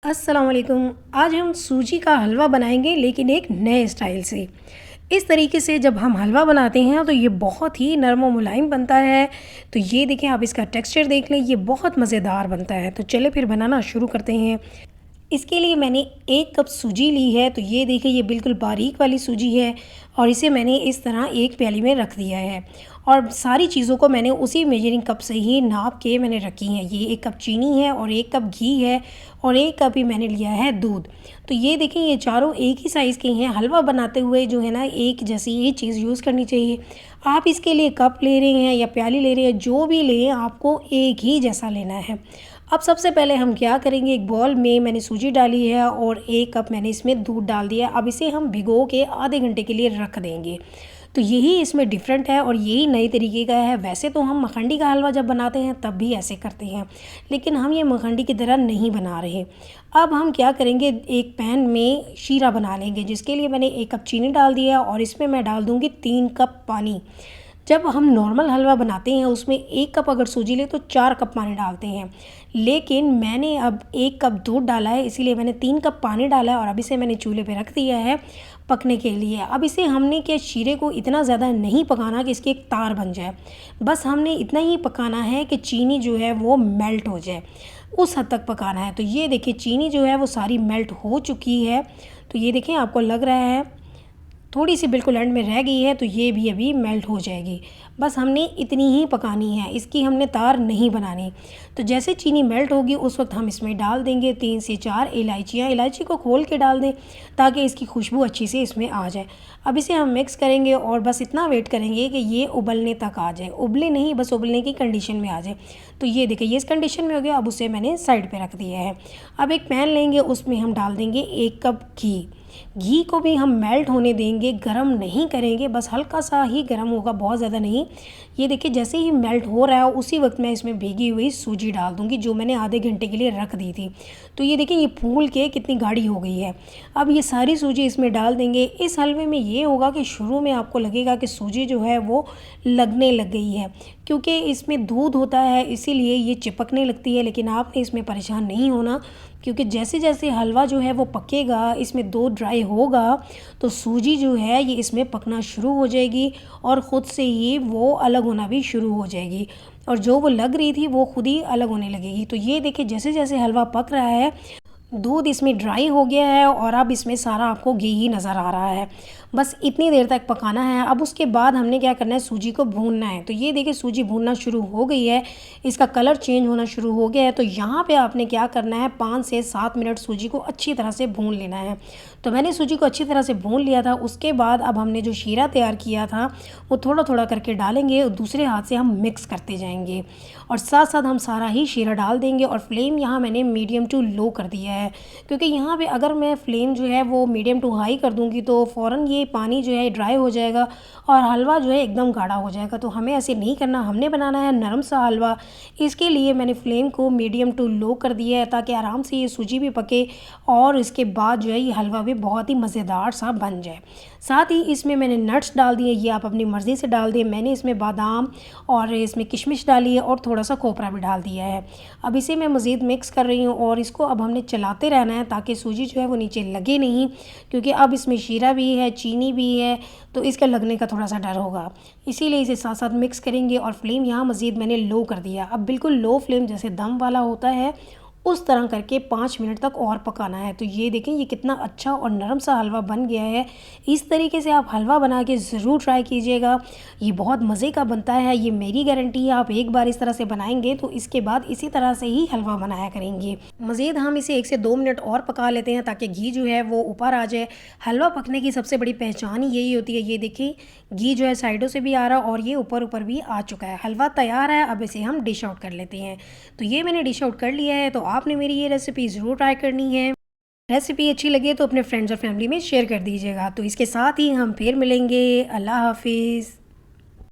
अस्सलाम वालेकुम। आज हम सूजी का हलवा बनाएंगे लेकिन एक नए स्टाइल से। इस तरीके से जब हम हलवा बनाते हैं तो ये बहुत ही नरम और मुलायम बनता है। तो ये देखें, आप इसका टेक्सचर देख लें, ये बहुत मज़ेदार बनता है। तो चले फिर बनाना शुरू करते हैं। इसके लिए मैंने 1 कप सूजी ली है। तो ये देखिए, ये बिल्कुल बारीक वाली सूजी है और इसे मैंने इस तरह एक प्याली में रख दिया है। और सारी चीज़ों को मैंने उसी मेजरिंग कप से ही नाप के मैंने रखी हैं। ये 1 कप चीनी है और 1 कप घी है और 1 कप ही मैंने लिया है दूध। तो ये देखें, ये चारों एक ही साइज़ के हैं। हलवा बनाते हुए जो है ना, एक जैसी ही चीज़ यूज़ करनी चाहिए। आप इसके लिए कप ले रहे हैं या प्याली ले रहे हैं, जो भी लें, आपको एक ही जैसा लेना है। अब सबसे पहले हम क्या करेंगे, एक बॉल में मैंने सूजी डाली है और 1 कप मैंने इसमें दूध डाल दिया। अब इसे हम भिगो के आधे घंटे के लिए रख देंगे। तो यही इसमें डिफरेंट है और यही नई तरीके का है। वैसे तो हम मखंडी का हलवा जब बनाते हैं तब भी ऐसे करते हैं, लेकिन हम ये मखंडी की तरह नहीं बना रहे। अब हम क्या करेंगे, एक पैन में शीरा बना लेंगे, जिसके लिए मैंने 1 कप चीनी डाल दिया और इसमें मैं डाल दूँगी 3 कप पानी। जब हम नॉर्मल हलवा बनाते हैं उसमें 1 कप अगर सूजी ले तो 4 कप पानी डालते हैं, लेकिन मैंने अब 1 कप दूध डाला है, इसीलिए मैंने 3 कप पानी डाला है और अब इसे मैंने चूल्हे पे रख दिया है पकने के लिए। अब इसे हमने क्या, शीरे को इतना ज़्यादा नहीं पकाना कि इसकी एक तार बन जाए। बस हमने इतना ही पकाना है कि चीनी जो है वो मेल्ट हो जाए, उस हद तक पकाना है। तो ये देखिए, चीनी जो है वो सारी मेल्ट हो चुकी है। तो ये देखें, आपको लग रहा है थोड़ी सी बिल्कुल एंड में रह गई है, तो ये भी अभी मेल्ट हो जाएगी। बस हमने इतनी ही पकानी है, इसकी हमने तार नहीं बनानी। तो जैसे चीनी मेल्ट होगी उस वक्त हम इसमें डाल देंगे 3 से 4 इलायचियाँ। इलायची को खोल के डाल दें ताकि इसकी खुशबू अच्छी से इसमें आ जाए। अब इसे हम मिक्स करेंगे और बस इतना वेट करेंगे कि ये उबलने तक आ जाए। उबले नहीं, बस उबलने की कंडीशन में आ जाए। तो ये देखिए, ये इस कंडीशन में हो गया। अब उसे मैंने साइड पर रख दिया है। अब एक पैन लेंगे, उसमें हम डाल देंगे 1 कप घी। घी को भी हम मेल्ट होने देंगे, गरम नहीं करेंगे, बस हल्का सा ही गरम होगा, बहुत ज़्यादा नहीं। ये देखिए, जैसे ही मेल्ट हो रहा है उसी वक्त मैं इसमें भीगी हुई सूजी डाल दूँगी, जो मैंने आधे घंटे के लिए रख दी थी। तो ये देखिए, ये फूल के कितनी गाढ़ी हो गई है। अब ये सारी सूजी इसमें डाल देंगे। इस हलवे में ये होगा कि शुरू में आपको लगेगा कि सूजी जो है वो लगने लग गई है, क्योंकि इसमें दूध होता है, इसीलिए ये चिपकने लगती है। लेकिन आपने इसमें परेशान नहीं होना, क्योंकि जैसे जैसे हलवा जो है वो पकेगा, इसमें दूध ड्राई होगा, तो सूजी जो है ये इसमें पकना शुरू हो जाएगी और ख़ुद से ही वो अलग होना भी शुरू हो जाएगी, और जो वो लग रही थी वो खुद ही अलग होने लगेगी। तो ये देखिए, जैसे जैसे हलवा पक रहा है, दूध इसमें ड्राई हो गया है और अब इसमें सारा आपको घी ही नज़र आ रहा है। बस इतनी देर तक पकाना है। अब उसके बाद हमने क्या करना है, सूजी को भूनना है। तो ये देखिए, सूजी भूनना शुरू हो गई है, इसका कलर चेंज होना शुरू हो गया है। तो यहाँ पे आपने क्या करना है, 5 से 7 मिनट सूजी को अच्छी तरह से भून लेना है। तो मैंने सूजी को अच्छी तरह से भून लिया था। उसके बाद अब हमने जो शीरा तैयार किया था वो थोड़ा थोड़ा करके डालेंगे और दूसरे हाथ से हम मिक्स करते जाएंगे और साथ साथ हम सारा ही शीरा डाल देंगे। और फ्लेम यहाँ मैंने मीडियम टू लो कर दिया है, क्योंकि यहाँ पे अगर मैं फ्लेम जो है वो मीडियम टू हाई कर दूँगी तो फ़ौरन ये पानी जो है ड्राई हो जाएगा और हलवा जो है एकदम गाढ़ा हो जाएगा। तो हमें ऐसे नहीं करना, हमने बनाना है नरम सा हलवा। इसके लिए मैंने फ्लेम को मीडियम टू लो कर दिया है ताकि आराम से ये सूजी भी पके और इसके बाद जो है ये हलवा भी बहुत ही मज़ेदार सा बन जाए। साथ ही इसमें मैंने नट्स डाल दिए, ये आप अपनी मर्ज़ी से डाल दें। मैंने इसमें बादाम और इसमें किशमिश डाली है और थोड़ा सा खोपरा भी डाल दिया है। अब इसे मैं मज़ीद मिक्स कर रही हूँ और इसको अब हमने चलाते रहना है ताकि सूजी जो है वो नीचे लगे नहीं, क्योंकि अब इसमें शीरा भी है, चीनी भी है, तो इसका लगने का थोड़ा सा डर होगा। इसीलिए इसे साथ साथ मिक्स करेंगे और फ्लेम यहाँ मज़ीद मैंने लो कर दिया। अब बिल्कुल लो फ्लेम, जैसे दम वाला होता है उस तरह करके 5 मिनट तक और पकाना है। तो ये देखें, ये कितना अच्छा और नरम सा हलवा बन गया है। इस तरीके से आप हलवा बना के ज़रूर ट्राई कीजिएगा, ये बहुत मज़े का बनता है, ये मेरी गारंटी है। आप एक बार इस तरह से बनाएंगे तो इसके बाद इसी तरह से ही हलवा बनाया करेंगे। मज़ीद हम इसे 1 से 2 मिनट और पका लेते हैं ताकि घी जो है वो ऊपर आ जाए। हलवा पकने की सबसे बड़ी पहचान ही यही होती है। ये देखिए, घी जो है साइडों से भी आ रहा और ये ऊपर ऊपर भी आ चुका है। हलवा तैयार है, अब इसे हम डिश आउट कर लेते हैं। तो ये मैंने डिश आउट कर लिया है। तो आपने मेरी ये रेसिपी ज़रूर ट्राई करनी है। रेसिपी अच्छी लगे तो अपने फ्रेंड्स और फैमिली में शेयर कर दीजिएगा। तो इसके साथ ही हम फिर मिलेंगे। अल्लाह हाफिज़।